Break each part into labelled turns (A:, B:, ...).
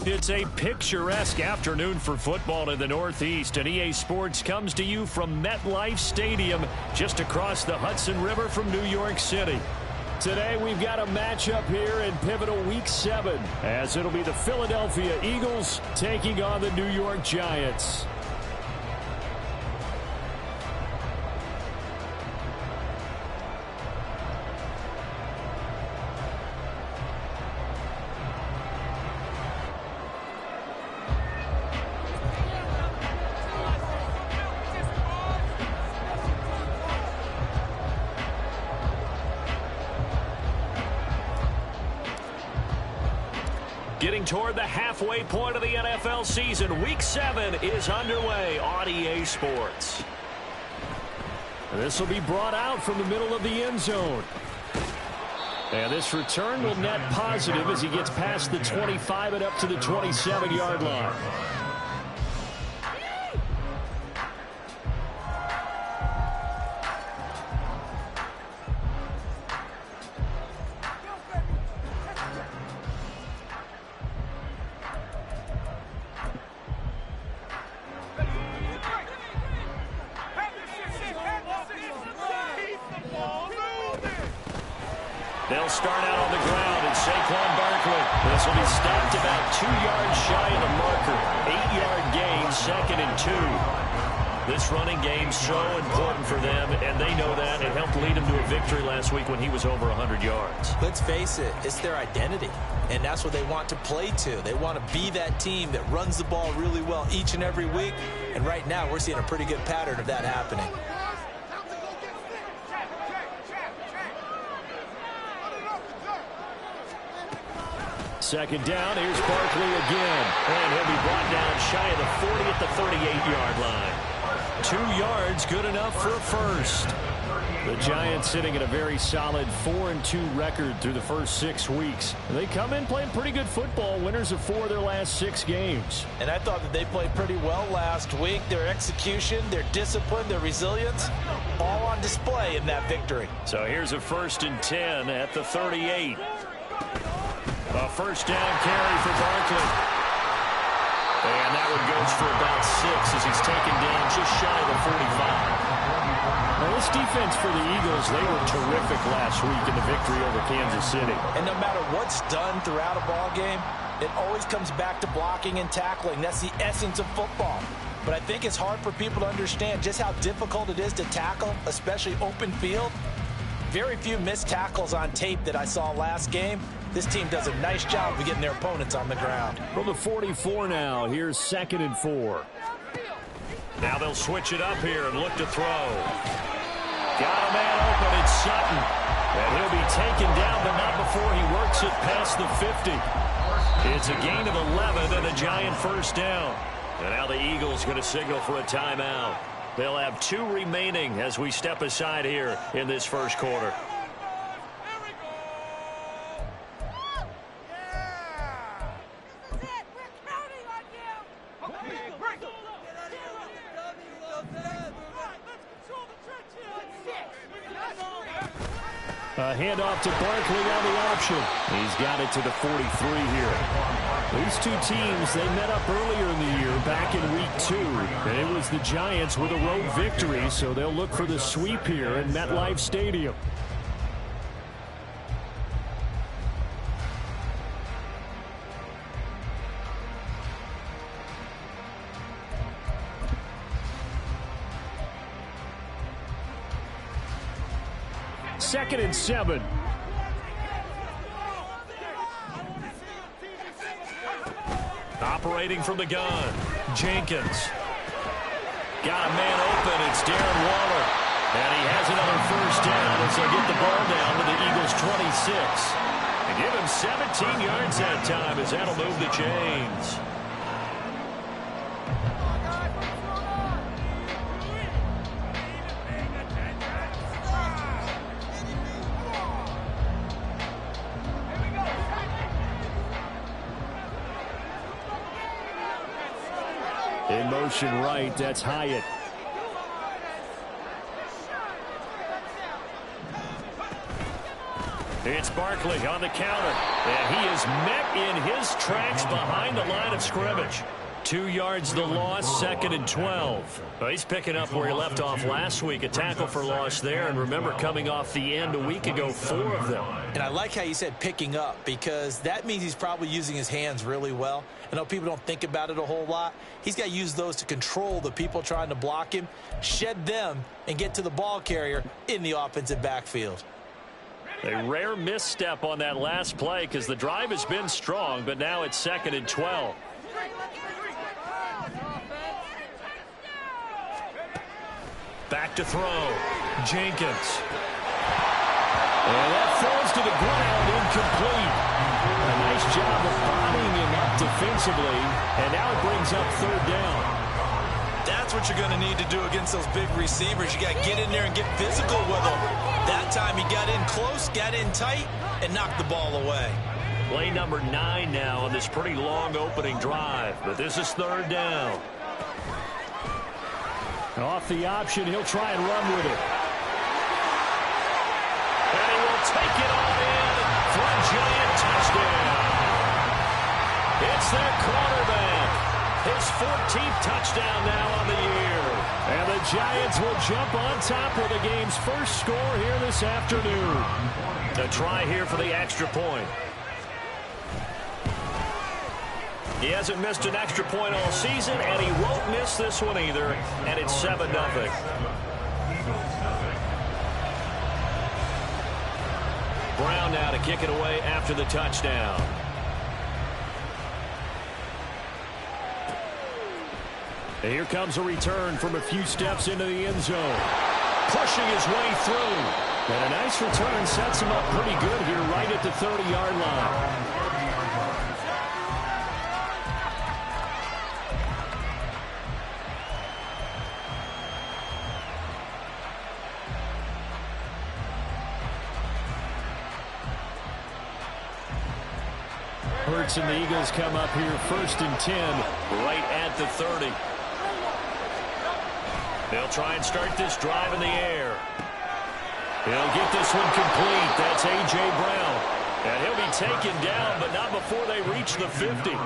A: It's a picturesque afternoon for football in the Northeast, and EA Sports comes to you from MetLife Stadium just across the Hudson River from New York City. Today we've got a matchup here in pivotal Week 7, as it'll be the Philadelphia Eagles taking on the New York Giants. Getting toward the halfway point of the NFL season, Week 7 is underway on EA Sports. This will be brought out from the middle of the end zone. And this return will net positive as he gets past the 25 and up to the 27-yard line. They'll start out on the ground, and Saquon Barkley. This will be stopped about 2 yards shy of the marker. 8-yard gain, 2nd and 2. This running game so important for them, and they know that. It helped lead them to a victory last week when he was over 100 yards.
B: Let's face it, it's their identity, and that's what they want to play to. They want to be that team that runs the ball really well each and every week, and right now we're seeing a pretty good pattern of that happening.
A: Second down, here's Barkley again. And he'll be brought down shy of the 40 at the 38-yard line. 2 yards, good enough for a first. The Giants sitting at a very solid 4-2 record through the first 6 weeks. They come in playing pretty good football, winners of 4 of their last 6 games.
B: And I thought that they played pretty well last week. Their execution, their discipline, their resilience, all on display in that victory.
A: So here's a 1st and 10 at the 38. A first down carry for Barkley. And that one goes for about 6 as he's taken down just shy of the 45. Now this defense for the Eagles, they were terrific last week in the victory over Kansas City.
B: And no matter what's done throughout a ball game, it always comes back to blocking and tackling. That's the essence of football. But I think it's hard for people to understand just how difficult it is to tackle, especially open field. Very few missed tackles on tape that I saw last game. This team does a nice job of getting their opponents on the ground.
A: From the 44 now, here's 2nd and 4. Now they'll switch it up here and look to throw. Got a man open, it's Sutton. And he'll be taken down, but not before he works it past the 50. It's a gain of 11 and a Giant first down. And now the Eagles going to signal for a timeout. They'll have 2 remaining as we step aside here in this first quarter. A handoff to Barkley on the option. He's got it to the 43 here. These 2 teams, they met up earlier in the year back in Week 2. And it was the Giants with a road victory, so they'll look for the sweep here in MetLife Stadium. Second and 7. Operating from the gun, Jenkins. Got a man open, it's Darren Waller. And he has another first down as they get the ball down to the Eagles' 26. And give him 17 yards that time as that'll move the chains. In motion right, that's Hyatt. It's Barkley on the counter, and he is met in his tracks behind the line of scrimmage. 2 yards the loss, 2nd and 12. Well, he's picking up where he left off last week, a tackle for loss there. And remember, coming off the end a week ago, 4 of them.
B: And I like how you said picking up, because that means he's probably using his hands really well. I know people don't think about it a whole lot. He's got to use those to control the people trying to block him, shed them, and get to the ball carrier in the offensive backfield.
A: A rare misstep on that last play because the drive has been strong, but now it's 2nd and 12. Back to throw. Jenkins. And that falls to the ground, incomplete. A nice job of bodying him up defensively, and now it brings up 3rd down.
B: That's what you're going to need to do against those big receivers. You got to get in there and get physical with them. That time he got in close, got in tight, and knocked the ball away.
A: Play number 9 now on this pretty long opening drive, but this is 3rd down. Off the option, he'll try and run with it. And he will take it all in for a giant touchdown. It's their quarterback. His 14th touchdown now on the year. And the Giants will jump on top with the game's first score here this afternoon. A try here for the extra point. He hasn't missed an extra point all season, and he won't miss this one either, and it's 7-0. Brown now to kick it away after the touchdown. And here comes a return from a few steps into the end zone. Pushing his way through. And a nice return sets him up pretty good here right at the 30-yard line. Hurts and the Eagles come up here 1st and 10 right at the 30. They'll try and start this drive in the air. He'll get this one complete. That's A.J. Brown. And he'll be taken down, but not before they reach the 50.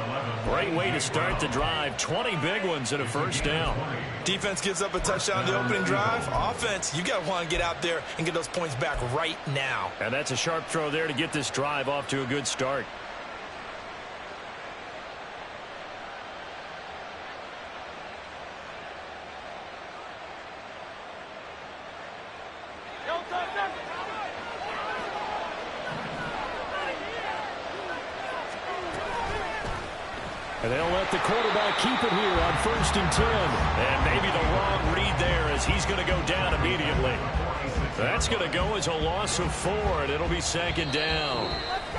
A: Great way to start the drive. 20 big ones and a 1st down.
B: Defense gives up a touchdown the opening drive. Offense, you got to want to get out there and get those points back right now.
A: And that's a sharp throw there to get this drive off to a good start. And they'll let the quarterback keep it here on 1st and 10. And maybe the wrong read there as he's going to go down immediately. That's going to go as a loss of 4, and it'll be 2nd down.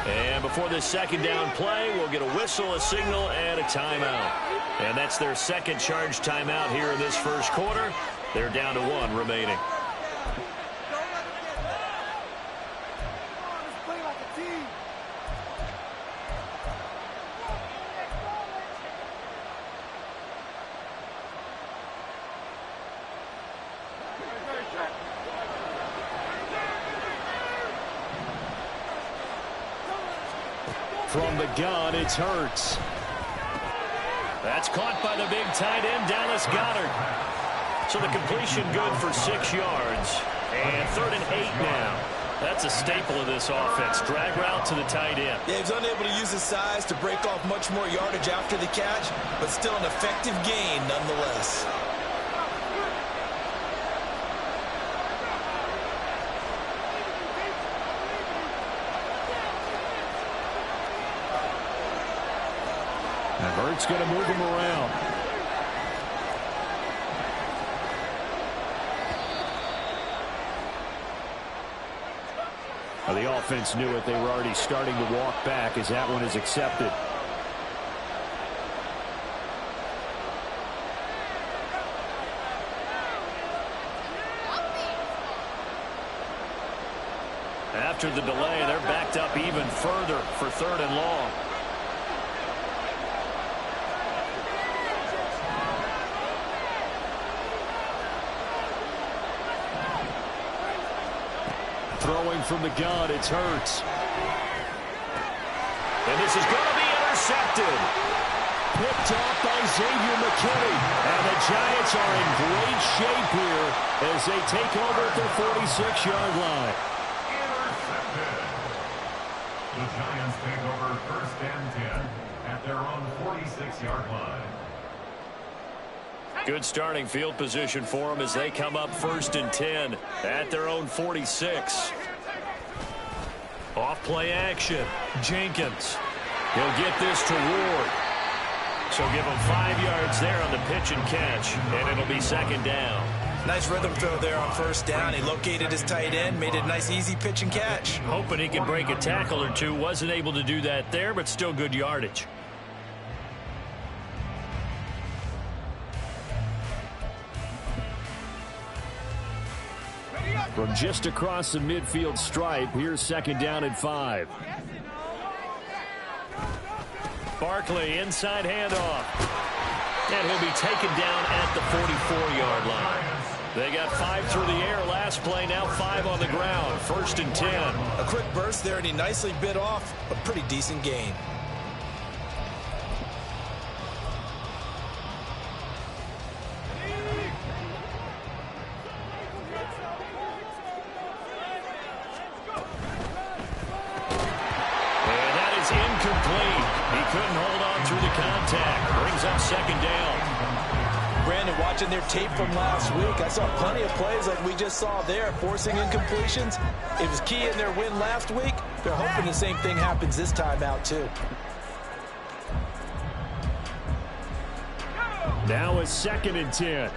A: And before this 2nd down play, we'll get a whistle, a signal, and a timeout. And that's their 2nd charge timeout here in this 1st quarter. They're down to 1 remaining. From the gun, it's Hurts. That's caught by the big tight end, Dallas Goedert. So the completion good for 6 yards. And 3rd and 8 now. That's a staple of this offense. Drag route to the tight end.
B: Yeah, he's unable to use his size to break off much more yardage after the catch, but still an effective gain nonetheless.
A: And Hurts going to move him around. Well, the offense knew it. They were already starting to walk back as that one is accepted. After the delay, they're backed up even further for 3rd and long. Throwing from the gun, it's Hurts. And this is going to be intercepted. Picked off by Xavier McKinney. And the Giants are in great shape here as they take over at their 46-yard line.
C: Intercepted. The Giants take over 1st and 10 at their own 46-yard line.
A: Good starting field position for them as they come up 1st and 10 at their own 46. Off play action. Jenkins. He'll get this to Ward. So give him 5 yards there on the pitch and catch, and it'll be 2nd down.
B: Nice rhythm throw there on 1st down. He located his tight end, made it a nice, easy pitch and catch.
A: Hoping he can break a tackle or two. Wasn't able to do that there, but still good yardage. From just across the midfield stripe, here's 2nd down and 5. Barkley, inside handoff. And he'll be taken down at the 44-yard line. They got 5 through the air last play, now 5 on the ground. 1st and 10.
B: A quick burst there, and he nicely bit off a pretty decent gain.
A: Incomplete. He couldn't hold on through the contact. Brings up 2nd down.
B: Brandon, watching their tape from last week, I saw plenty of plays like we just saw there, forcing incompletions. It was key in their win last week. They're hoping the same thing happens this time out, too.
A: Now it's 2nd and 10.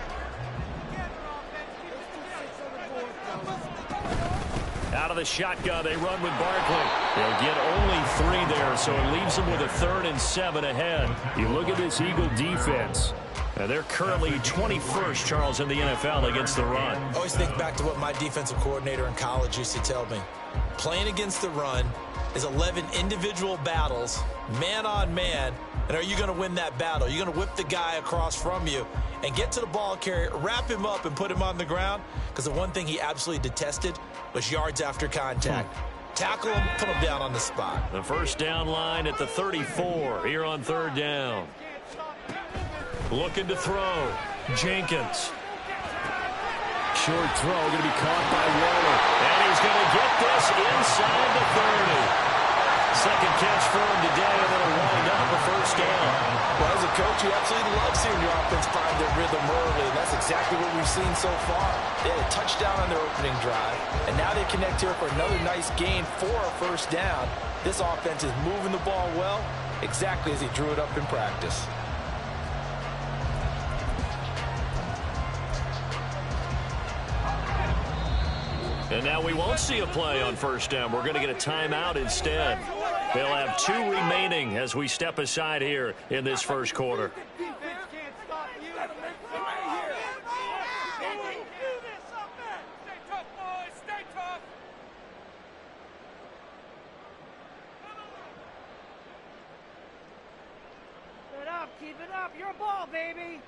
A: Out of the shotgun, they run with Barkley. They'll get only 3 there, so it leaves them with a 3rd and 7 ahead. You look at this Eagle defense. They're currently 21st, Charles, in the NFL against the run.
B: I always think back to what my defensive coordinator in college used to tell me. Playing against the run is 11 individual battles, man on man, and are you going to win that battle? You're going to whip the guy across from you and get to the ball carrier, wrap him up, and put him on the ground, because the one thing he absolutely detested was yards after contact. Tackle him, put him down on the spot.
A: The 1st down line at the 34 here on 3rd down. Looking to throw. Jenkins. Short throw, going to be caught by Waller. And he's going to get this inside the 30. 2nd catch for him today, and it'll wind up a 1st down.
B: Well, as a coach, you absolutely love seeing your offense find their rhythm early, and that's exactly what we've seen so far. They had a touchdown on their opening drive, and now they connect here for another nice gain for a 1st down. This offense is moving the ball well, exactly as he drew it up in practice.
A: And now we won't see a play on 1st down. We're going to get a timeout instead. They'll have 2 remaining as we step aside here in this 1st quarter.
D: Keep it up. Your ball, baby.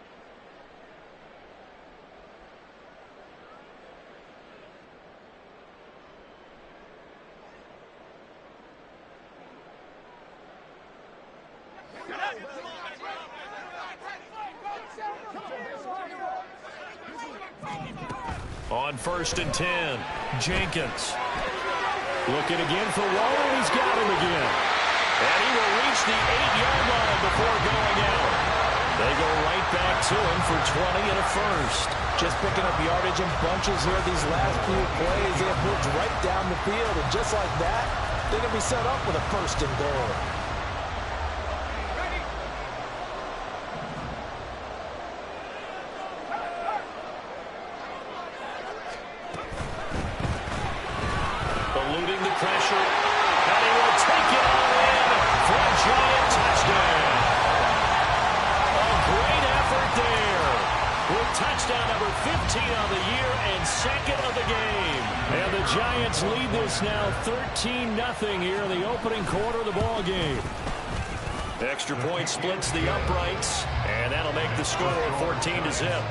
A: On 1st and 10, Jenkins. Looking again for Waller. He's got him again. And he will reach the 8-yard line before going out. They go right back to him for 20 and a 1st.
B: Just picking up yardage in bunches here these last few plays. They have moved right down the field, and just like that, they're going to be set up with a 1st and goal.
A: Eluding the pressure, and he will take it all in for a Giant touchdown. A great effort there with touchdown number 15 on the year and 2nd of the game. And the Giants lead this now 13-0 here in the opening quarter of the ball game. Extra point splits the uprights, and that'll make the score 14-0.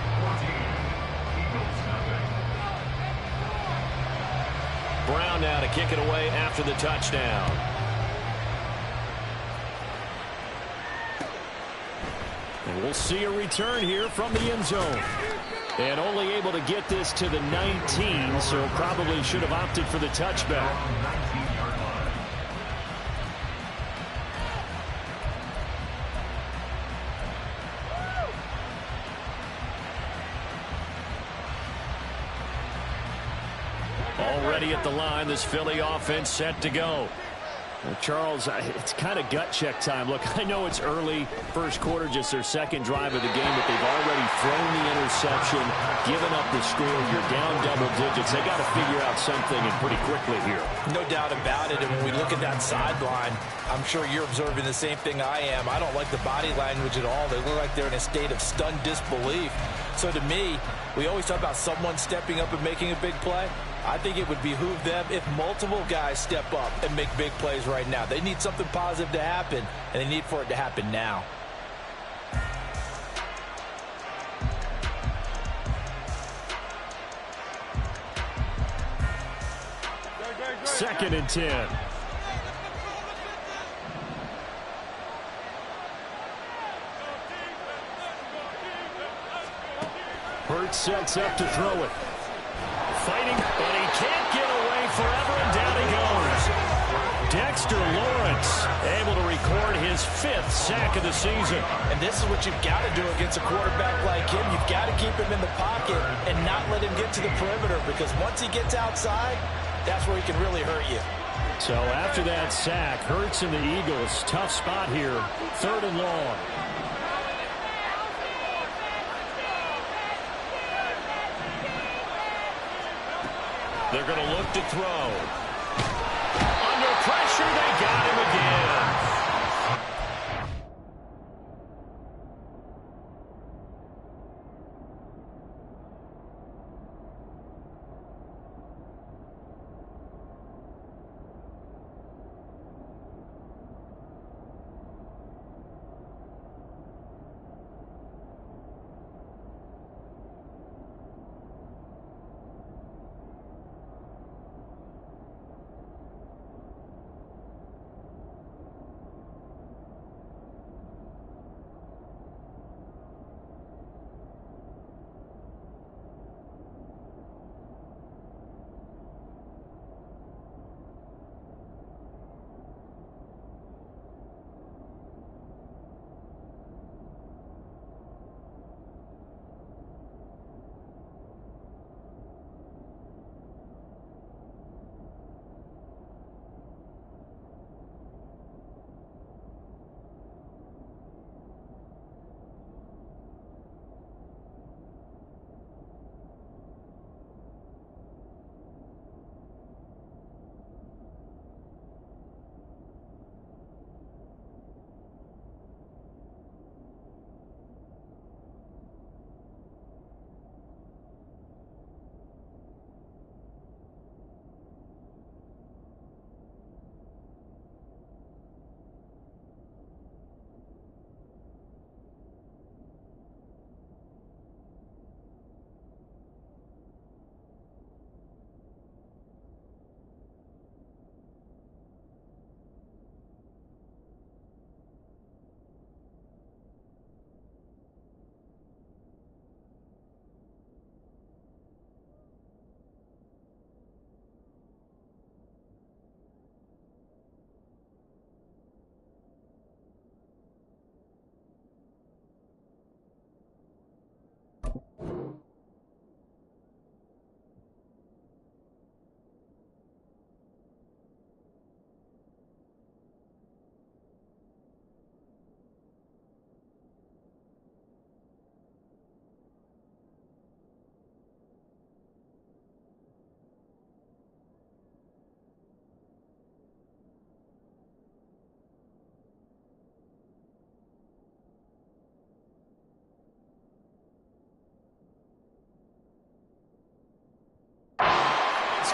A: Brown now to kick it away after the touchdown. And we'll see a return here from the end zone. And only able to get this to the 19, so probably should have opted for the touchback. Already at the line, this Philly offense set to go. Well, Charles, it's kind of gut check time. Look, I know it's early, first quarter, just their second drive of the game, but they've already thrown the interception, given up the score. You're down double digits. They got to figure out something, and pretty quickly here.
B: No doubt about it. And when we look at that sideline, I'm sure you're observing the same thing I am. I don't like the body language at all. They look like they're in a state of stunned disbelief. So to me, we always talk about someone stepping up and making a big play. I think it would behoove them if multiple guys step up and make big plays right now. They need something positive to happen, and they need for it to happen now.
A: Second and 10. Hurts sets up to throw it. Fighting, but he can't get away forever, and down he goes. Dexter Lawrence able to record his 5th sack of the season.
B: And this is what you've got to do against a quarterback like him. You've got to keep him in the pocket and not let him get to the perimeter, because once he gets outside, that's where he can really hurt you.
A: So after that sack, Hurts and the Eagles, tough spot here, 3rd and long. They're going to look to throw. Under pressure, they got him again.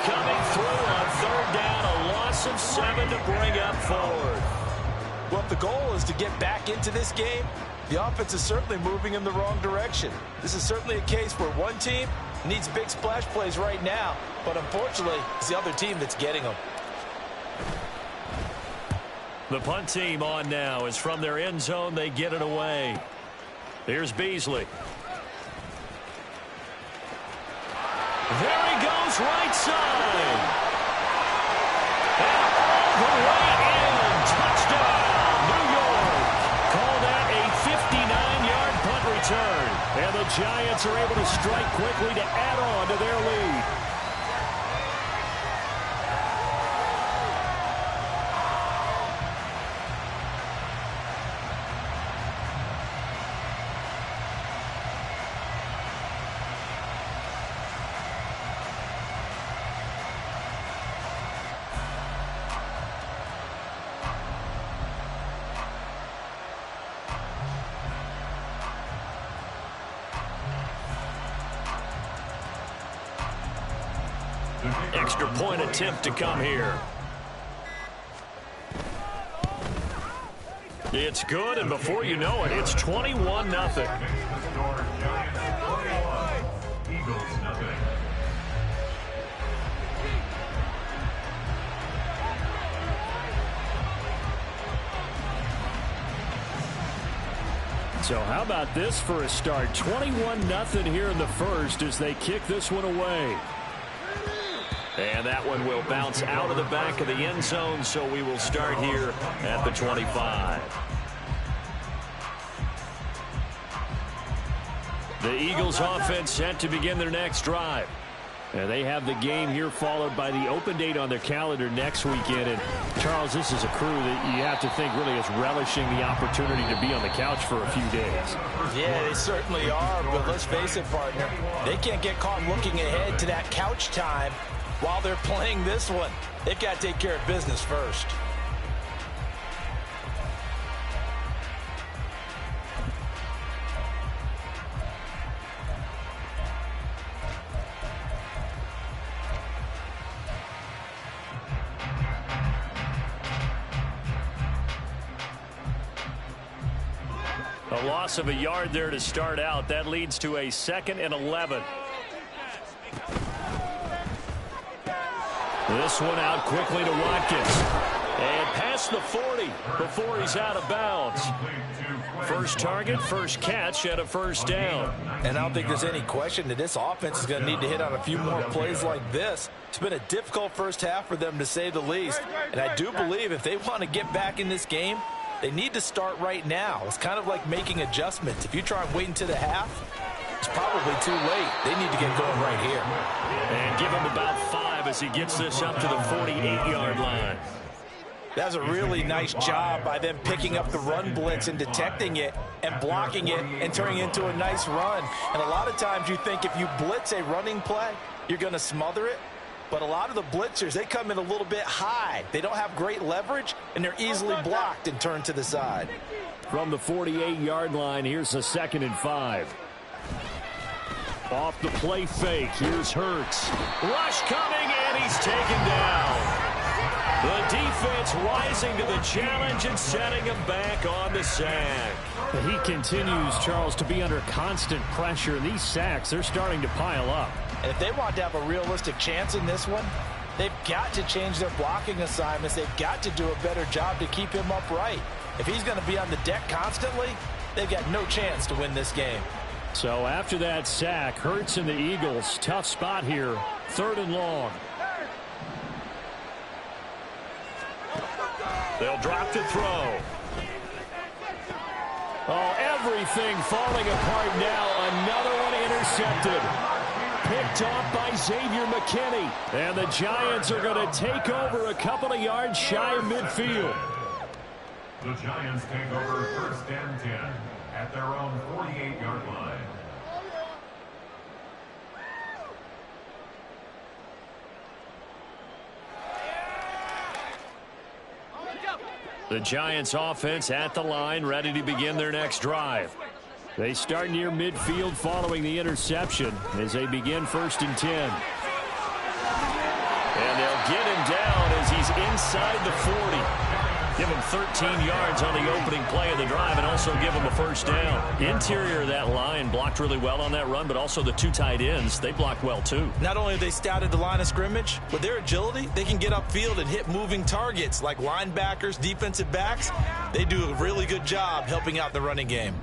A: Coming through on 3rd down, a loss of 7 to bring up forward.
B: Well, if the goal is to get back into this game, the offense is certainly moving in the wrong direction. This is certainly a case where one team needs big splash plays right now, but unfortunately, it's the other team that's getting them.
A: The punt team on now, as from their end zone, they get it away. Here's Beasley. There he goes, right side. And all the way in. Touchdown, New York. Call that a 59-yard punt return. And the Giants are able to strike quickly to add on to their lead. Extra point attempt to come here. It's good, and before you know it, it's 21-0. So how about this for a start? 21-0 here in the first as they kick this one away. And that one will bounce out of the back of the end zone, so we will start here at the 25. The Eagles offense set to begin their next drive. And they have the game here followed by the open date on their calendar next weekend. And, Charles, this is a crew that you have to think really is relishing the opportunity to be on the couch for a few days.
B: Yeah, they certainly are, but let's face it, partner. They can't get caught looking ahead to that couch time while they're playing this one. They've got to take care of business first.
A: A loss of a yard there to start out. That leads to a 2nd and 11. This one out quickly to Watkins. And past the 40 before he's out of bounds. First target, first catch, and a first down.
B: And I don't think there's any question that this offense is going to need to hit on a few more plays like this. It's been a difficult first half for them, to say the least. And I do believe if they want to get back in this game, they need to start right now. It's kind of like making adjustments. If you try and wait until the half, it's probably too late. They need to get going right here.
A: And give him about 5 as he gets this up to the 48-yard line.
B: That's a really nice job by them picking up the run blitz and detecting it and blocking it and turning it into a nice run. And a lot of times you think if you blitz a running play, you're going to smother it. But a lot of the blitzers, they come in a little bit high. They don't have great leverage, and they're easily blocked and turned to the side.
A: From the 48-yard line, here's a 2nd and 5. Off the play fake, here's Hurts. Rush coming, and he's taken down. The defense rising to the challenge and setting him back on the sack.
E: He continues, Charles, to be under constant pressure. These sacks, they're starting to pile up.
B: And if they want to have a realistic chance in this one, they've got to change their blocking assignments. They've got to do a better job to keep him upright. If he's going to be on the deck constantly, they've got no chance to win this game.
E: So after that sack, Hurts and the Eagles, tough spot here, 3rd and long.
A: They'll drop to throw. Oh, everything falling apart now. Another one intercepted. Picked off by Xavier McKinney. And the Giants are going to take over a couple of yards shy of midfield.
C: The Giants take over 1st and 10 at their own 48-yard line.
A: The Giants offense at the line, ready to begin their next drive. They start near midfield following the interception as they begin 1st and 10. And they'll get him down as he's inside the 40. Give him 13 yards on the opening play of the drive and also give him a first down. Interior of that line blocked really well on that run, but also the 2 tight ends, they blocked well too.
B: Not only have they scouted the line of scrimmage, with their agility, they can get upfield and hit moving targets like linebackers, defensive backs. They do a really good job helping out the running game.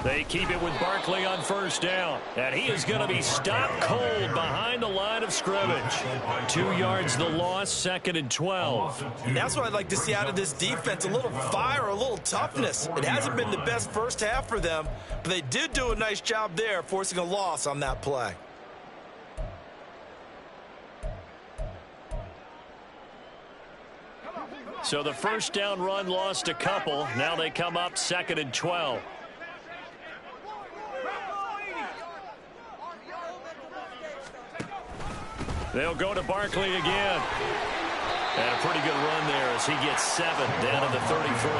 E: They keep it with Barkley on first down. And he is going to be stopped cold behind the line of scrimmage. 2 yards the loss, 2nd and 12.
B: And that's what I'd like to see out of this defense, a little fire, a little toughness. It hasn't been the best first half for them, but they did do a nice job there, forcing a loss on that play.
E: So the first down run lost a couple. Now they come up 2nd and 12. They'll go to Barkley again. And a pretty good run there as he gets 7 down to the 33.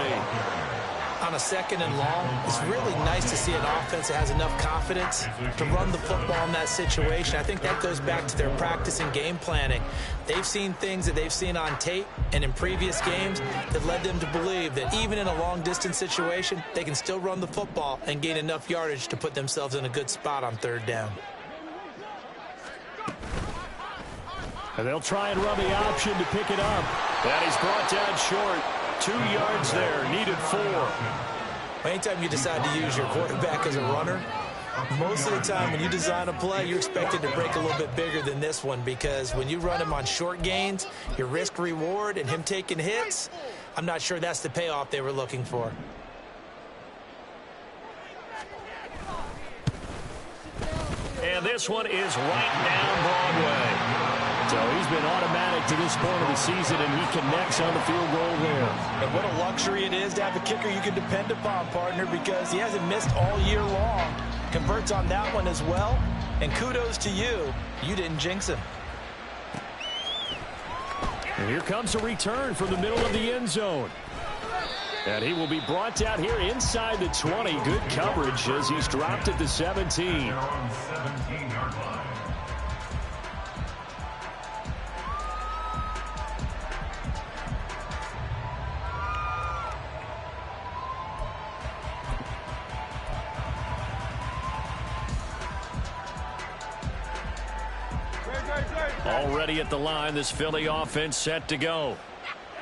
B: On a 2nd and long, it's really nice to see an offense that has enough confidence to run the football in that situation. I think that goes back to their practice and game planning. They've seen things that they've seen on tape and in previous games that led them to believe that even in a long-distance situation, they can still run the football and gain enough yardage to put themselves in a good spot on 3rd down.
E: And they'll try and run the option to pick it up. And he's brought down short. 2 yards there, needed 4.
B: Anytime you decide to use your quarterback as a runner, most of the time when you design a play, you're expected to break a little bit bigger than this one, because when you run him on short gains, your risk-reward and him taking hits, I'm not sure that's the payoff they were looking for.
E: And this one is right down Broadway. So he's been automatic to this point of the season, and he connects on the field goal there.
B: And what a luxury it is to have a kicker you can depend upon, partner, because he hasn't missed all year long. Converts on that one as well. And kudos to you. You didn't jinx him.
E: And here comes a return from the middle of the end zone. And he will be brought down here inside the 20. Good coverage as he's dropped at the 17.
C: They're on 17-yard line.
E: Already at the line, this Philly offense set to go.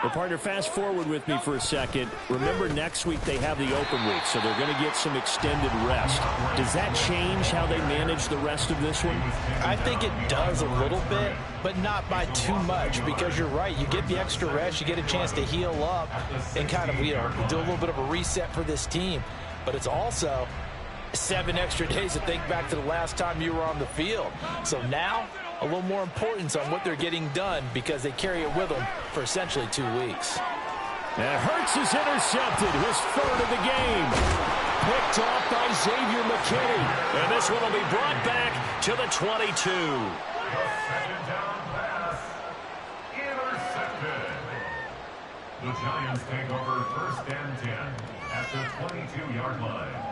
E: Well, partner, fast forward with me for a second. Remember, next week they have the open week, so they're going to get some extended rest. Does that change how they manage the rest of this one?
B: I think it does a little bit, but not by too much, because you're right. You get the extra rest, you get a chance to heal up and kind of, do a little bit of a reset for this team. But it's also 7 extra days to think back to the last time you were on the field. So now, a little more importance on what they're getting done, because they carry it with them for essentially 2 weeks.
E: And Hurts is intercepted, his 3rd of the game. Picked off by Xavier McKinney. And this one will be brought back to the 22.
C: The 2nd down pass, intercepted. The Giants take over 1st and 10 at the 22-yard line.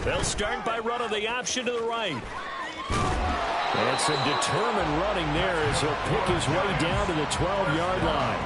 E: They'll start by running the option to the right. And some determined running there as he'll pick his way down to the 12-yard line.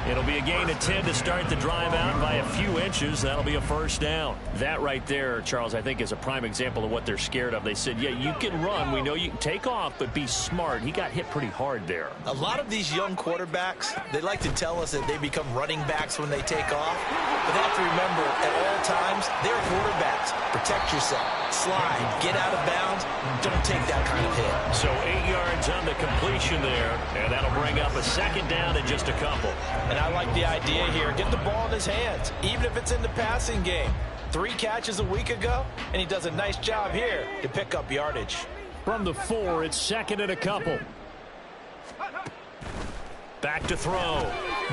E: It'll be a gain of 10 to start the drive out by a few inches. That'll be a 1st down. That right there, Charles, I think is a prime example of what they're scared of. They said, yeah, you can run. We know you can take off, but be smart. He got hit pretty hard there.
B: A lot of these young quarterbacks, they like to tell us that they become running backs when they take off. But they have to remember, at all times, they're quarterbacks. Protect yourself. Slide. Get out of bounds. Don't take that kind of hit.
E: So 8 yards on the completion there, and that'll bring up a 2nd down in just a couple.
B: And I like the idea here. Get the ball in his hands, even if it's in the passing game. 3 catches a week ago, and he does a nice job here to pick up yardage.
E: From the 4, it's 2nd and a couple. Back to throw.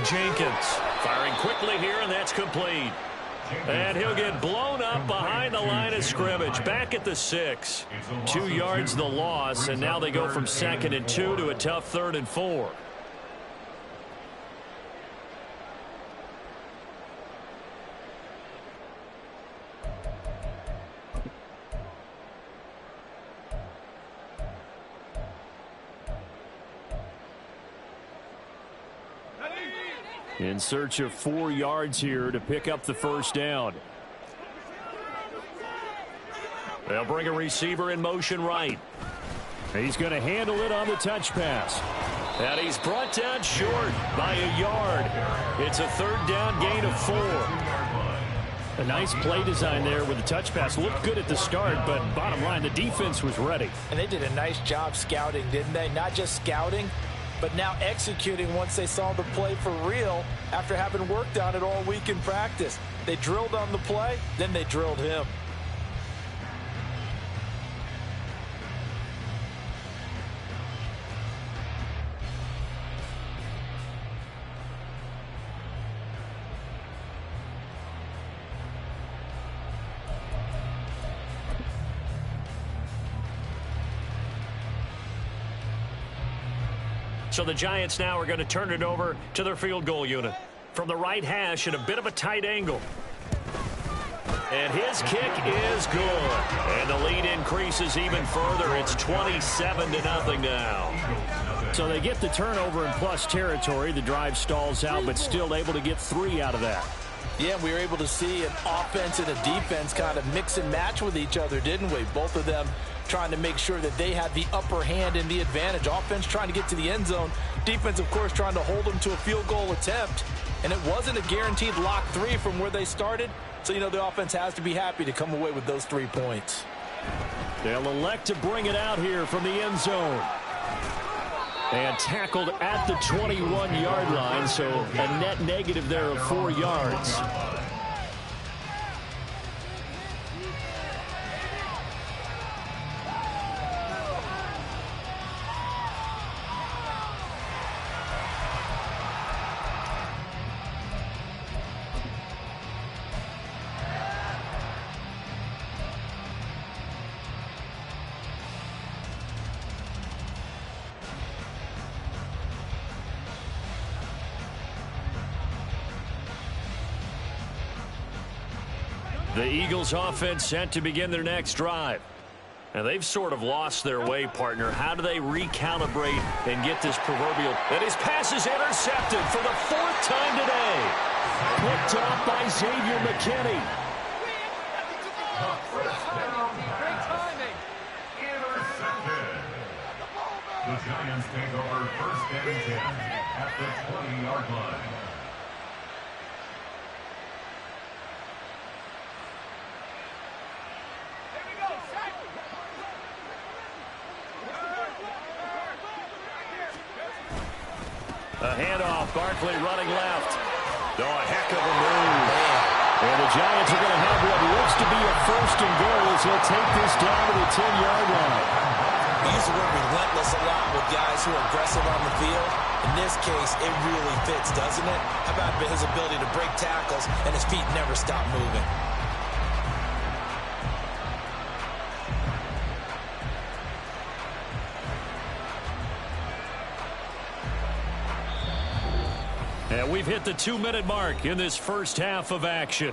E: Jenkins firing quickly here, and that's complete. And he'll get blown up behind the line of scrimmage. Back at the 6. 2 yards the loss, and now they go from 2nd and 2 to a tough 3rd and 4. In search of 4 yards here to pick up the 1st down. They'll bring a receiver in motion right. He's going to handle it on the touch pass. And he's brought down short by a yard. It's a third down gain of 4. A nice play design there with the touch pass. Looked good at the start, but bottom line, the defense was ready.
B: And they did a nice job scouting, didn't they? Not just scouting, but now executing once they saw the play for real after having worked on it all week in practice. They drilled on the play, then they drilled him.
E: So the Giants now are going to turn it over to their field goal unit. From the right hash at a bit of a tight angle. And his kick is good. And the lead increases even further. It's 27-0 now. So they get the turnover in plus territory. The drive stalls out, but still able to get 3 out of that.
B: Yeah, we were able to see an offense and a defense kind of mix and match with each other, didn't we? Both of them trying to make sure that they had the upper hand and the advantage. Offense trying to get to the end zone. Defense, of course, trying to hold them to a field goal attempt. And it wasn't a guaranteed lock 3 from where they started. So, you know, the offense has to be happy to come away with those 3 points.
E: They'll elect to bring it out here from the end zone. And tackled at the 21-yard line, so a net negative there of 4 yards. The Eagles offense set to begin their next drive. And they've sort of lost their way, partner. How do they recalibrate and get this proverbial... And his pass is intercepted for the 4th time today. Picked off by Xavier McKinney.
D: Great timing.
C: Intercepted. The Giants take over 1st and 10 at the 20-yard line.
E: A handoff, Barkley running left. Oh, a heck of a move. And the Giants are going to have what looks to be a 1st and goal as he'll take this down to the 10-yard line.
B: We use the word relentless a lot with guys who are aggressive on the field. In this case, it really fits, doesn't it? How about his ability to break tackles and his feet never stop moving?
E: And we've hit the 2-minute mark in this first half of action.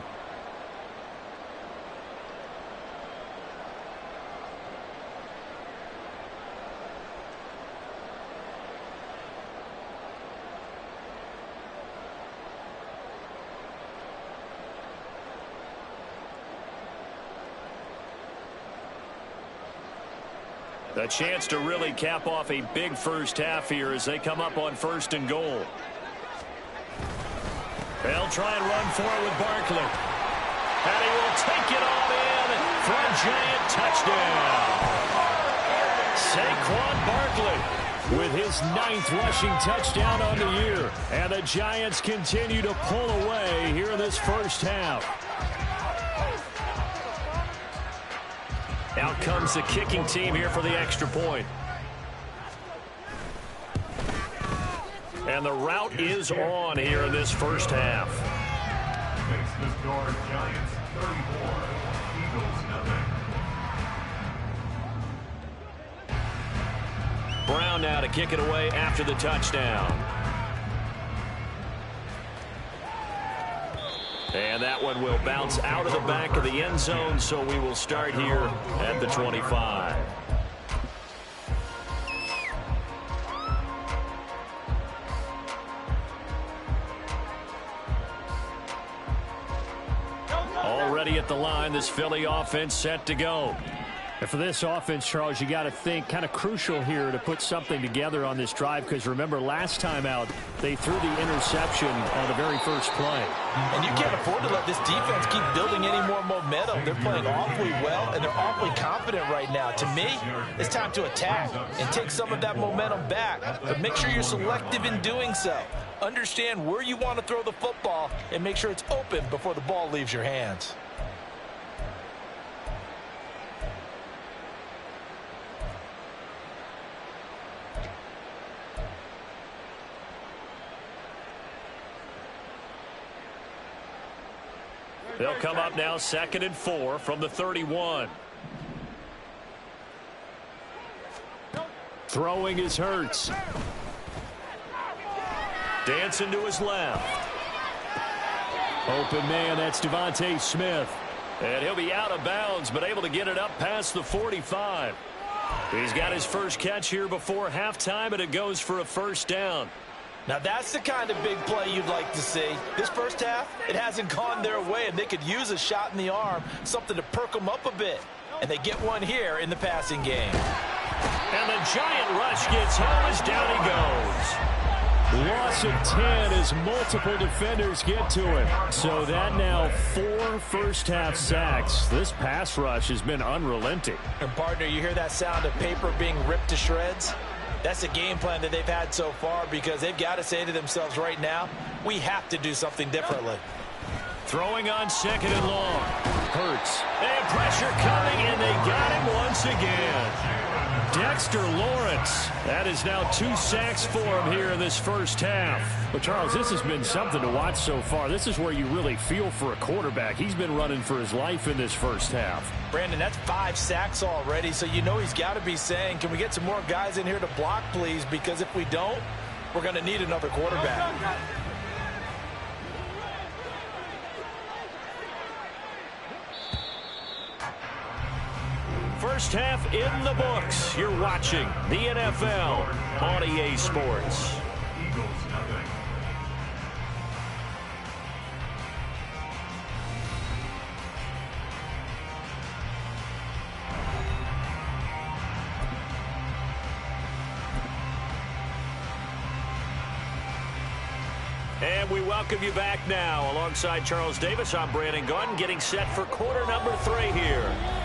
E: A chance to really cap off a big first half here as they come up on 1st and goal. They'll try and run for it with Barkley. And he will take it all in for a Giant touchdown. Saquon Barkley with his 9th rushing touchdown on the year. And the Giants continue to pull away here in this first half. Out comes the kicking team here for the extra point. And the route is on here in this first half.
C: Makes the score Giants 34, Eagles 0.
E: Brown now to kick it away after the touchdown. And that one will bounce out of the back of the end zone, so we will start here at the 25. already at the line. This Philly offense set to go.
A: And for this offense, Charles, you got to think kind of crucial here to put something together on this drive, because remember last time out they threw the interception on the very first play.
B: And you can't afford to let this defense keep building any more momentum. They're playing awfully well, and they're awfully confident right now. To me, it's time to attack and take some of that momentum back. But make sure you're selective in doing so. Understand where you want to throw the football and make sure it's open before the ball leaves your hands.
E: They'll come up now 2nd and 4 from the 31.
A: Throwing is Hurts.
E: Dancing to his left.
A: Open man, that's Devontae Smith.
E: And he'll be out of bounds, but able to get it up past the 45. He's got his first catch here before halftime, and it goes for a first down.
B: Now that's the kind of big play you'd like to see. This first half, it hasn't gone their way, and they could use a shot in the arm, something to perk them up a bit. And they get one here in the passing game.
E: And the giant rush gets home as down he goes.
A: Loss of 10 as multiple defenders get to him. So that now 4 first-half sacks. This pass rush has been unrelenting.
B: And partner, you hear that sound of paper being ripped to shreds? That's the game plan that they've had so far, because they've got to say to themselves right now, we have to do something differently.
E: Throwing on 2nd and long. Hurts. And pressure coming, and they got him once again. Dexter Lawrence. That is now 2 sacks for him here in this first half.
A: Well, Charles, this has been something to watch so far. This is where you really feel for a quarterback. He's been running for his life in this first half.
B: Brandon, that's 5 sacks already, so you know he's got to be saying, can we get some more guys in here to block, please? Because if we don't, we're going to need another quarterback.
E: First half in the books. You're watching the NFL on EA Sports.
C: Eagles nothing.
E: And we welcome you back now. Alongside Charles Davis, I'm Brandon Gaudin, getting set for quarter number 3 here.